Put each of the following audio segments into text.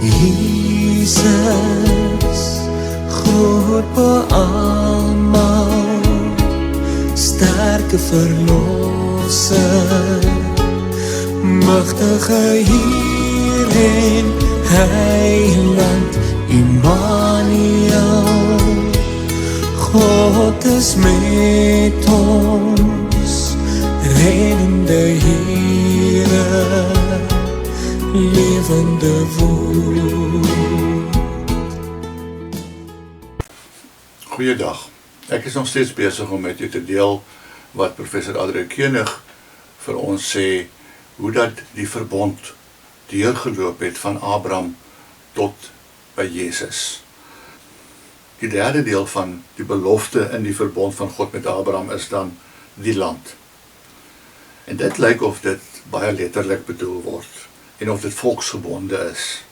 Jesus, groot beamal, sterke verlosser, magtige Heer en Heiland, Immanuel, God is met ons, reddende Heere, levende woord. Goeiedag, ek is nog steeds besig om met u te deel wat professor Adriaan Koenig vir ons sê, hoe dat die verbond deurgeloop het van Abraham tot by Jesus. Die derde deel van die belofte in die verbond van God met Abraham is dan die land. En dit lyk of dit baie letterlik bedoel word, en of dit volksgebonde is.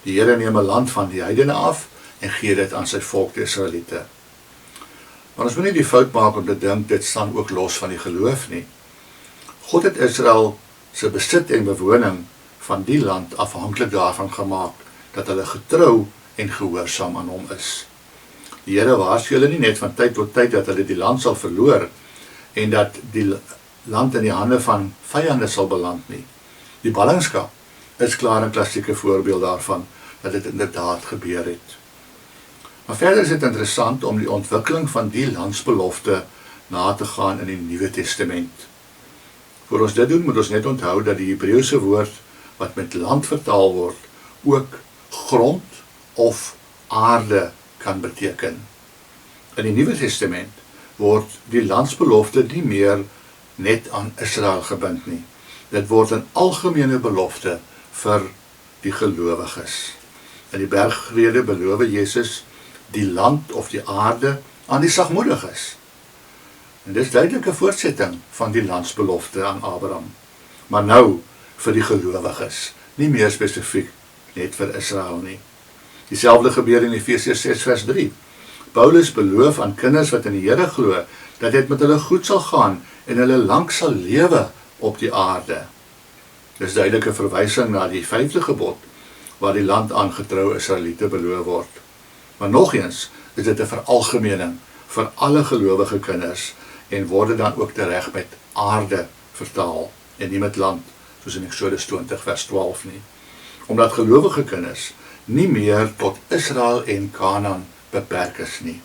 Die Here neem 'n land van die heidene af, en gee dit aan sy volk, die Israeliete. Maar ons moet nie die fout maak om te dink, dit staan ook los van die geloof nie. God het Israel sy besit en bewoning van die land afhanklik daarvan gemaak, dat hulle getrou en gehoorsaam aan hom is. Die Here waarsku hulle nie net van tyd tot tyd dat hulle die land sal verloor, en dat die land in die hande van vyande sal beland nie. Die ballingskap is klaar 'n klassieke voorbeeld daarvan, dat dit inderdaad gebeur het. Maar verder is dit interessant om die ontwikkeling van die landsbelofte na te gaan in die Nuwe Testament. Voor ons dit doen, moet ons net onthou dat die Hebreëse woord wat met land vertaal word, ook grond of aarde kan beteken. In die Nuwe Testament word die landsbelofte nie meer net aan Israel gebind nie. Dit word 'n algemene belofte vir die gelowiges. In die bergrede beloof Jesus die land of die aarde aan die sagmoediges. En dit is duidelik 'n voortsetting van die landsbelofte aan Abraham. Maar nou vir die gelowiges, nie meer spesifiek net vir Israel nie. Dieselfde gebeur in Efesiërs 6 vers 3. Paulus beloof aan kinders wat in die Here glo, dat dit met hulle goed sal gaan en hulle lank sal lewe op die aarde. Dis duidelike verwysing na die 5de gebod, waar die land aan getroue Israeliete beloof word. Maar nog eens is dit 'n veralgemening vir alle gelowige kinders en word dit dan ook tereg met aarde vertaal en nie met land, soos in Eksodus 20 vers 12 nie. Omdat gelowige kinders nie meer tot Israel en Kanaan beperk is nie.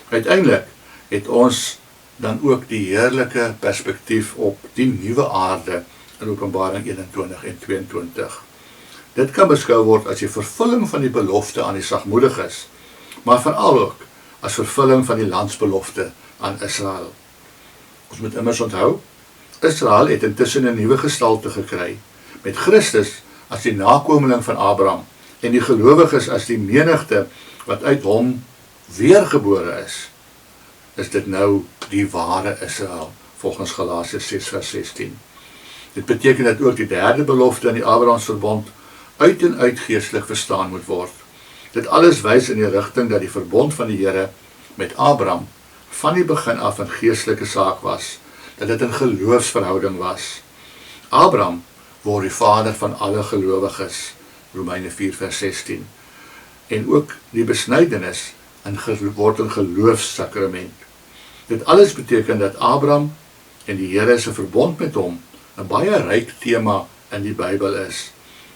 Uiteindelik het ons dan ook die heerlike perspektief op die nuwe aarde in Openbaring 21 en 22. Dit kan beskou word as die vervulling van die belofte aan die sagmoediges, maar veral ook as vervulling van die landsbelofte aan Israel. Ons moet immers onthou, Israel het intussen 'n nuwe gestalte gekry, met Christus as die nakomeling van Abraham, en die gelowiges as die menigte wat uit hom weergebore is. Is dit nou die ware Israel, volgens Galasiërs 6 vers 16. Dit beteken dat ook die derde belofte in die Abrahamsverbond uit en uit geestelik verstaan moet word. Dit alles wys in die rigting dat die verbond van die Here met Abraham van die begin af 'n geestelike saak was, dat dit 'n geloofsverhouding was. Abraham word die vader van alle gelowiges, Romeine 4 vers 16, en ook die besnydenis word 'n geloofssakrament. Dit alles beteken dat Abraham en die Here se verbond met hom 'n baie ryk tema in die Bybel is,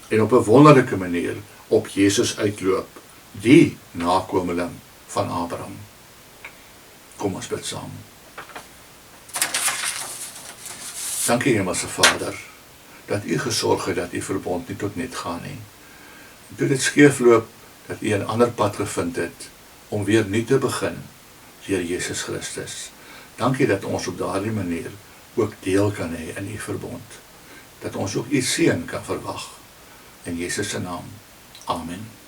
en op 'n wonderlike manier op Jesus uitloop, die nakomeling van Abraham. Kom ons bid saam. Dankie Hemelse Vader, dat U gesorg het dat U verbond nie tot net gaan nie. Toe dit skeefloop, dat U 'n ander pad gevind het, om weer nuut te begin, deur Jesus Christus. Dankie dat ons op daardie manier ook deel kan hê in U verbond, dat ons ook U seën kan verwag. In Jesus se naam. Amen.